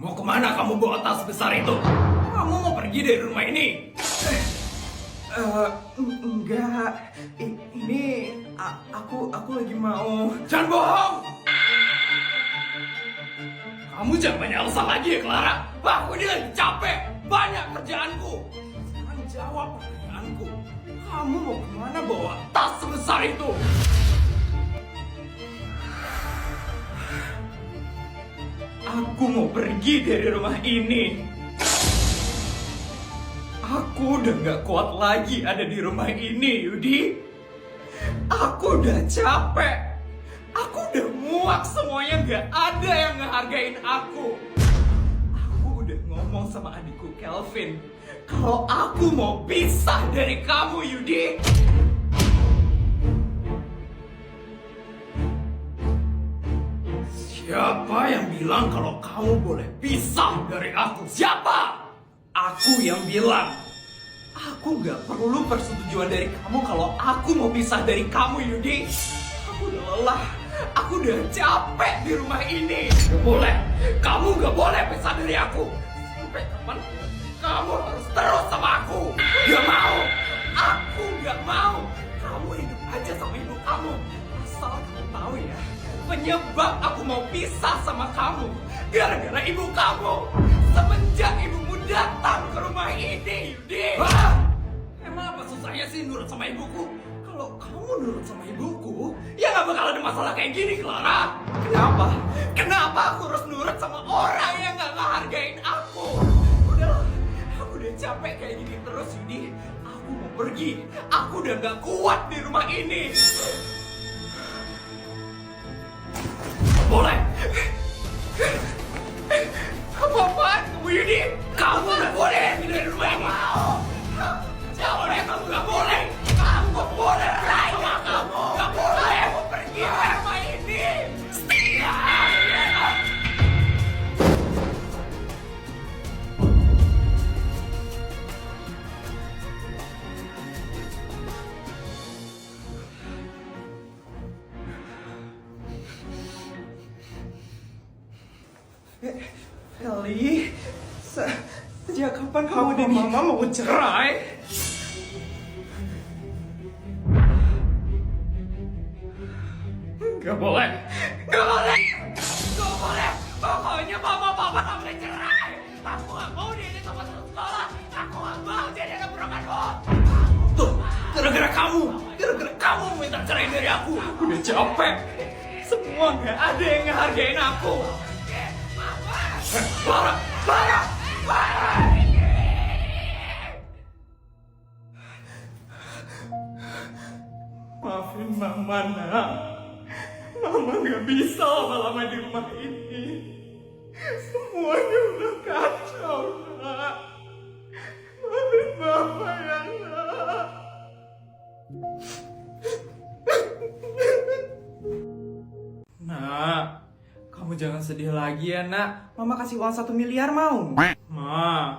Mau kemana kamu bawa tas besar itu? Kamu mau pergi dari rumah ini? Enggak. Ini aku lagi mau. Jangan bohong! Kamu jangan banyak alasan lagi ya, Clara. Aku ini lagi capek. Banyak kerjaanku. Sekarang jawab pertanyaanku. Kamu mau kemana bawa tas sebesar itu? Aku mau pergi dari rumah ini. Aku udah gak kuat lagi ada di rumah ini, Yudi. Aku udah capek. Aku udah muak semuanya, gak ada yang ngehargain aku. Aku udah ngomong sama adikku Kelvin kalau aku mau pisah dari kamu, Yudi. Siapa yang bilang kalau kamu boleh pisah dari aku? Siapa? Aku yang bilang. Aku gak perlu persetujuan dari kamu kalau aku mau pisah dari kamu, Yudi. Aku udah lelah. Aku udah capek di rumah ini. Gak boleh. Kamu gak boleh pisah dari aku. Sampai kapan kamu harus terus sama aku? Gak mau. Aku gak mau. Kamu hidup aja sama ibu kamu. Asal kamu tahu ya, penyebab aku mau pisah sama kamu gara-gara ibu kamu. Semenjak ibumu datang ke rumah ini, Yudi. Emang apa susahnya sih nurut sama ibuku? Kalau kamu nurut sama ibuku, ya gak bakal ada masalah kayak gini, Clara. Kenapa? Kenapa aku harus nurut sama orang yang gak ngehargain aku? Udahlah, aku udah capek kayak gini terus, Yudi. Aku mau pergi. Aku udah gak kuat di rumah ini. Boleh. Apa-apaan kamu, Yudi? Kamu gak boleh pergi dari rumah ini. Jangan, kamu gak boleh. Kamu gak boleh. Kamu gak boleh. Kamu pergi dari rumah ini. Eli, sejak kapan kamu dan Mama mau cerai? Gak boleh. Gak boleh. Gak boleh. Pokoknya mama papa gak boleh cerai. Aku gak mau dia sama satu sekolah. Aku gak mau dia ada perumahanku. Tuh, gara-gara kamu. Gara-gara kamu minta cerai dari aku. Aku udah capek. Semua gak ada yang ngehargain aku. Parah. Parah. Parah. Maafin Mama, nak. Mama gak bisa lama-lama di rumah ini. Semuanya udah kacau, nak. Maafin Mama ya, nak. Nak, kamu jangan sedih lagi ya, nak. Mama kasih uang 1 miliar mau? Ma,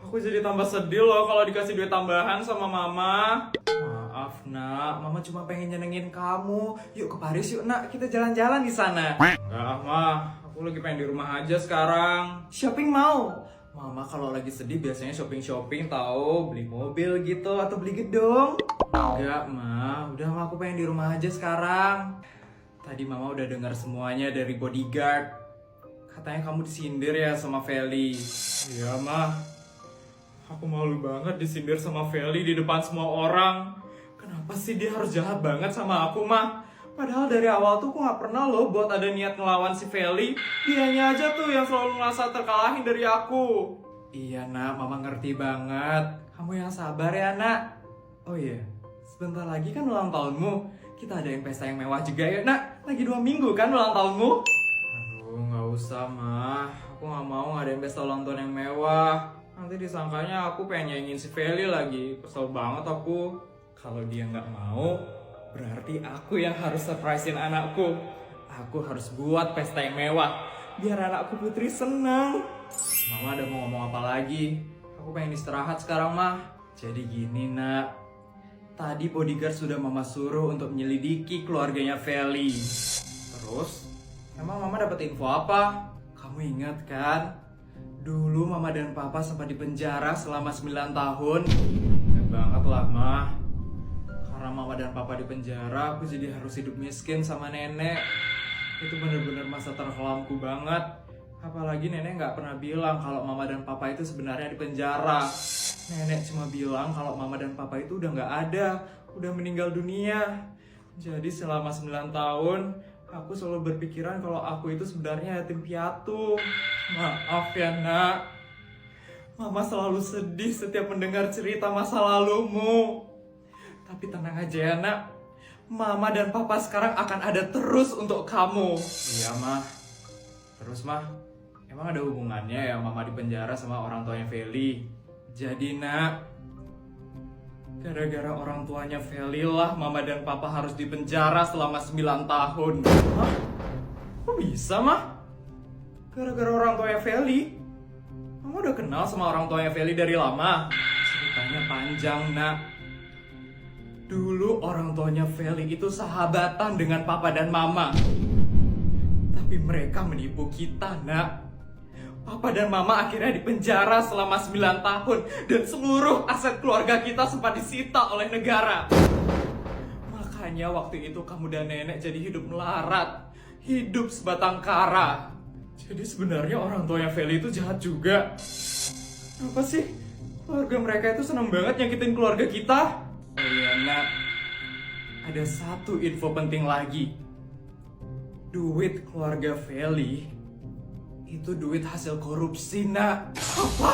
aku jadi tambah sedih loh kalau dikasih duit tambahan sama Mama. Maaf, nak. Mama cuma pengen nyenengin kamu. Yuk ke Paris yuk, nak. Kita jalan-jalan di sana. Enggak, Ma. Aku lagi pengen di rumah aja sekarang. Shopping mau? Mama kalau lagi sedih biasanya shopping-shopping tahu, beli mobil gitu Atau beli gedung? Enggak, Ma. Udah, Ma, aku pengen di rumah aja sekarang. Tadi Mama udah dengar semuanya dari bodyguard. Katanya kamu disindir ya sama Feli. Iya, Ma. Aku malu banget disindir sama Feli di depan semua orang. Kenapa sih dia harus jahat banget sama aku, Ma? Padahal dari awal tuh aku gak pernah loh buat ada niat ngelawan si Feli. Dianya aja tuh yang selalu ngerasa terkalahin dari aku. Iya, nak. Mama ngerti banget. Kamu yang sabar ya, nak. Oh iya, sebentar lagi kan ulang tahunmu. Kita adain pesta yang mewah juga ya, nak. Lagi 2 minggu kan ulang tahunmu? Aduh, gak usah, Ma. Aku gak mau ngadain pesta ulang tahun yang mewah. Nanti disangkanya aku pengen nyanyiin si Feli lagi. Kesel banget aku. Kalau dia nggak mau, berarti aku yang harus surprisein anakku. Aku harus buat pesta yang mewah, biar anakku Putri senang. Mama ada mau ngomong apa lagi? Aku pengen istirahat sekarang, Mah. Jadi gini, nak. Tadi bodyguard sudah Mama suruh untuk menyelidiki keluarganya Feli. Terus, emang Mama dapat info apa? Kamu ingat kan? Dulu mama dan papa sempat dipenjara selama 9 tahun. Ingat banget lah, Ma. Karena mama dan papa dipenjara, aku jadi harus hidup miskin sama nenek. Itu bener-bener masa terkelamku banget. Apalagi nenek nggak pernah bilang kalau mama dan papa itu sebenarnya dipenjara. Nenek cuma bilang kalau mama dan papa itu udah nggak ada, udah meninggal dunia. Jadi selama 9 tahun, aku selalu berpikiran kalau aku itu sebenarnya yatim piatu. Maaf ya, Nak. Mama selalu sedih setiap mendengar cerita masa lalumu. Tapi tenang aja ya, Nak. Mama dan papa sekarang akan ada terus untuk kamu. Iya, Ma. Terus, Ma, emang ada hubungannya ya mama di penjara sama orang tuanya Feli? Jadi, Nak, gara-gara orang tuanya Feli lah mama dan papa harus dipenjara selama 9 tahun. Hah? Kok bisa, Ma? Gara-gara orang tuanya Feli? Kamu udah kenal sama orang tuanya Feli dari lama? Ceritanya panjang, Nak. Dulu orang tuanya Feli itu sahabatan dengan papa dan mama. Tapi mereka menipu kita, Nak. Papa dan mama akhirnya dipenjara selama 9 tahun. Dan seluruh aset keluarga kita sempat disita oleh negara. Makanya waktu itu kamu dan nenek jadi hidup melarat. Hidup sebatang kara. Jadi sebenarnya orang tuanya Feli itu jahat juga. Apa sih? Keluarga mereka itu senang banget nyakitin keluarga kita. Oh iya, Nak. Ada satu info penting lagi. Duit keluarga Feli itu duit hasil korupsi, Nak. Apa?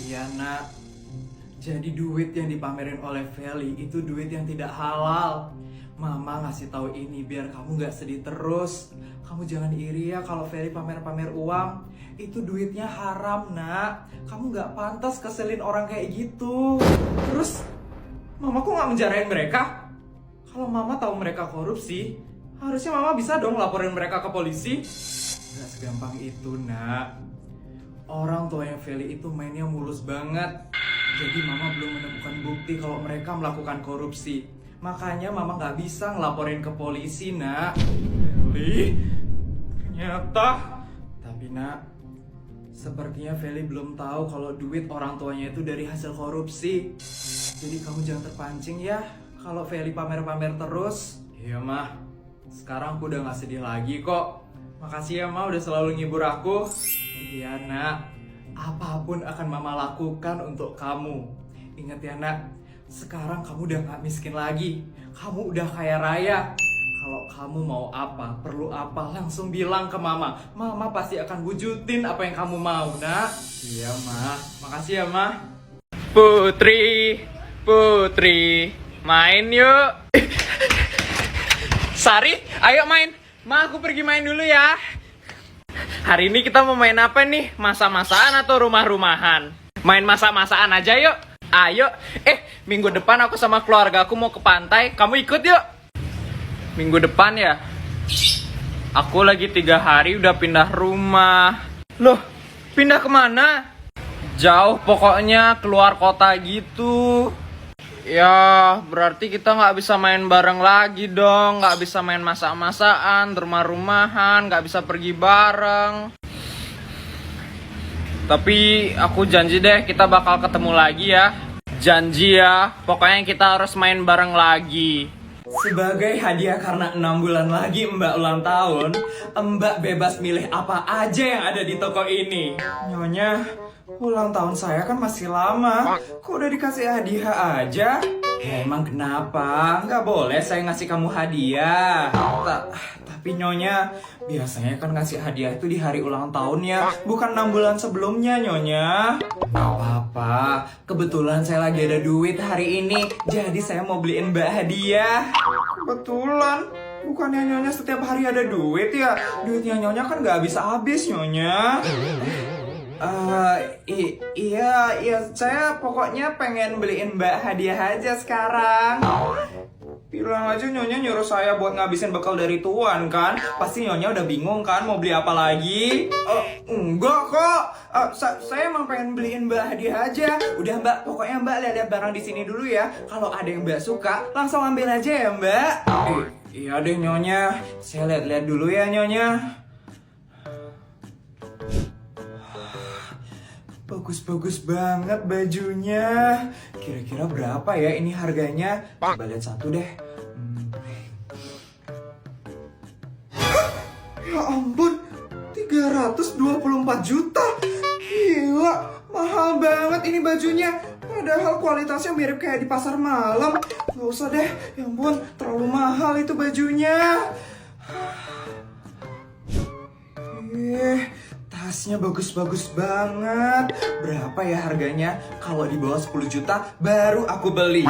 Iya, Nak. Jadi duit yang dipamerin oleh Feli itu duit yang tidak halal. Mama ngasih tahu ini biar kamu gak sedih terus. Kamu jangan iri ya kalau Feli pamer-pamer uang. Itu duitnya haram, Nak. Kamu gak pantas keselin orang kayak gitu. Terus Mama kok gak menjarain mereka? Kalau Mama tahu mereka korupsi, harusnya Mama bisa dong laporin mereka ke polisi. Gak segampang itu, Nak. Orang tuanya Feli itu mainnya mulus banget. Jadi Mama belum menemukan bukti kalau mereka melakukan korupsi. Makanya Mama gak bisa ngelaporin ke polisi, Nak. Feli, ternyata. Tapi, Nak, sepertinya Feli belum tahu kalau duit orang tuanya itu dari hasil korupsi. Jadi kamu jangan terpancing ya kalau Feli pamer-pamer terus. Iya, Mah. Sekarang aku udah gak sedih lagi kok. Makasih ya, Ma, udah selalu ngibur aku. Iya, Nak. Apapun akan Mama lakukan untuk kamu. Ingat ya, Nak. Sekarang kamu udah gak miskin lagi. Kamu udah kaya raya. Kalau kamu mau apa, perlu apa, langsung bilang ke Mama. Mama pasti akan wujudin apa yang kamu mau, Nak. Iya, Ma. Makasih ya, Ma. Putri, main yuk. Sari, ayo main. Ma, aku pergi main dulu ya. Hari ini kita mau main apa nih? Masa-masaan atau rumah-rumahan? Main masa-masaan aja yuk. Ayo. Minggu depan aku sama keluarga aku mau ke pantai. Kamu ikut yuk. Minggu depan ya? Aku lagi 3 hari udah pindah rumah. Loh, pindah kemana? Jauh pokoknya, keluar kota gitu. Ya, berarti kita nggak bisa main bareng lagi dong. Nggak bisa main masak-masakan, rumah-rumahan, nggak bisa pergi bareng. Tapi aku janji deh kita bakal ketemu lagi ya. Janji ya, pokoknya kita harus main bareng lagi. Sebagai hadiah karena 6 bulan lagi Mbak ulang tahun, Mbak bebas milih apa aja yang ada di toko ini. Nyonya, ulang tahun saya kan masih lama. Kok udah dikasih hadiah aja? Emang kenapa? Nggak boleh saya ngasih kamu hadiah. Tapi Nyonya, biasanya kan ngasih hadiah itu di hari ulang tahunnya, bukan 6 bulan sebelumnya, Nyonya. Nggak apa-apa, kebetulan saya lagi ada duit hari ini, jadi saya mau beliin Mbak hadiah. Kebetulan? Bukannya Nyonya setiap hari ada duit ya? Duitnya Nyonya kan nggak habis-habis, Nyonya. Iya, saya pokoknya pengen beliin Mbak hadiah aja sekarang. Bilang aja Nyonya nyuruh saya buat ngabisin bekal dari Tuan kan? Pasti Nyonya udah bingung kan mau beli apa lagi? Enggak kok. Saya emang pengen beliin Mbak hadiah aja. Udah Mbak, pokoknya Mbak lihat barang di sini dulu ya. Kalau ada yang Mbak suka, langsung ambil aja ya Mbak. Iya deh Nyonya. Saya lihat-lihat dulu ya Nyonya. bagus-bagus banget bajunya. Kira-kira berapa ya ini harganya? Coba lihat satu deh. Ya ampun, 324 juta. Gila, mahal banget ini bajunya. Padahal kualitasnya mirip kayak di pasar malam. Gak usah deh, ya ampun, terlalu mahal itu bajunya. Tasnya bagus-bagus banget. Berapa ya harganya? Kalau di bawah 10 juta baru aku beli.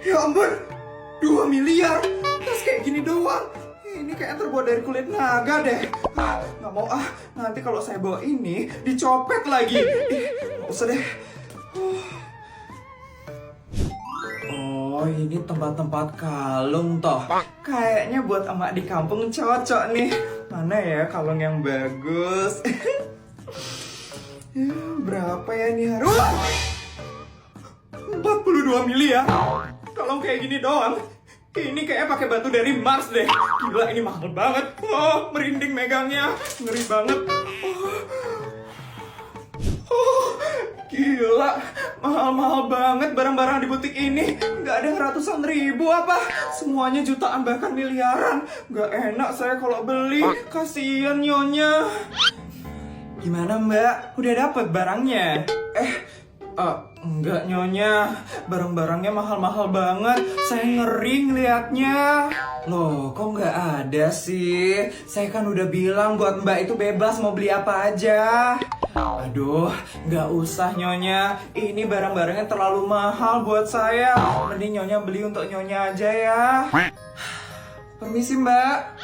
Ya ampun, 2 miliar. Tas kayak gini doang. Ini kayak terbuat dari kulit naga deh. Nggak mau ah, nanti kalau saya bawa ini dicopet lagi. Nggak usah deh. Oh, ini tempat-tempat kalung toh. Kayaknya buat emak di kampung cocok nih. Mana ya kalung yang bagus? Berapa ya ini harus? 42 miliar. Kalung kayak gini doang. Ini kayaknya pakai batu dari Mars deh. Gila, ini mahal banget. Oh, merinding megangnya. Ngeri banget. Gila, mahal-mahal banget barang-barang di butik ini. Nggak ada yang ratusan ribu apa. Semuanya jutaan bahkan miliaran. Nggak enak saya kalau beli. Kasian nyonya. Gimana mbak? Udah dapet barangnya? Enggak nyonya, barang-barangnya mahal-mahal banget. Saya ngeri ngeliatnya. Loh, kok nggak ada sih? Saya kan udah bilang buat mbak itu bebas mau beli apa aja. Aduh, nggak usah nyonya. Ini barang-barangnya terlalu mahal buat saya. Mending nyonya beli untuk nyonya aja ya. Permisi mbak.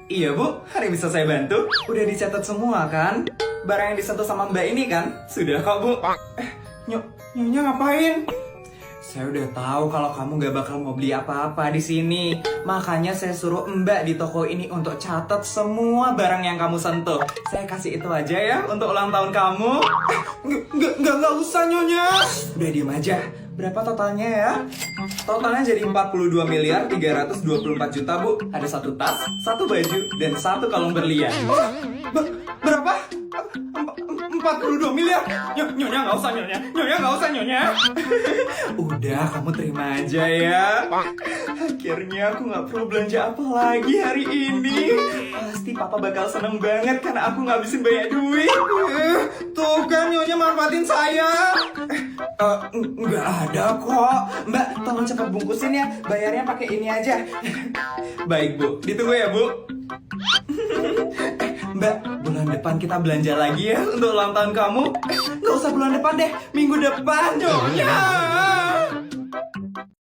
Iya bu, hari bisa saya bantu? Udah dicatat semua kan? Barang yang disentuh sama mbak ini kan? Sudah kok bu. Nyonya ngapain? Saya udah tahu kalau kamu gak bakal mau beli apa-apa di sini. Makanya saya suruh mbak di toko ini untuk catat semua barang yang kamu sentuh. Saya kasih itu aja ya untuk ulang tahun kamu. Nggak usah nyonya. Udah diem aja. Berapa totalnya ya? Totalnya jadi 42 miliar 324 juta bu. Ada satu tas, satu baju, dan satu kalung berlian. Berapa? 42 miliar. Nyonya nggak usah nyonya. Nyonya nggak usah nyonya. Udah, kamu terima aja ya. Akhirnya aku nggak perlu belanja apa lagi hari ini. Pasti papa bakal seneng banget karena aku ngabisin banyak duit. Tuh kan nyonya manfaatin saya. Nggak ada kok. Mbak, tolong cepat bungkusin ya. Bayarnya pakai ini aja. Baik bu, ditunggu ya bu. Mbak, bulan depan kita belanja lagi ya untuk ulang tahun kamu. Nggak usah bulan depan deh, minggu depan nyonya.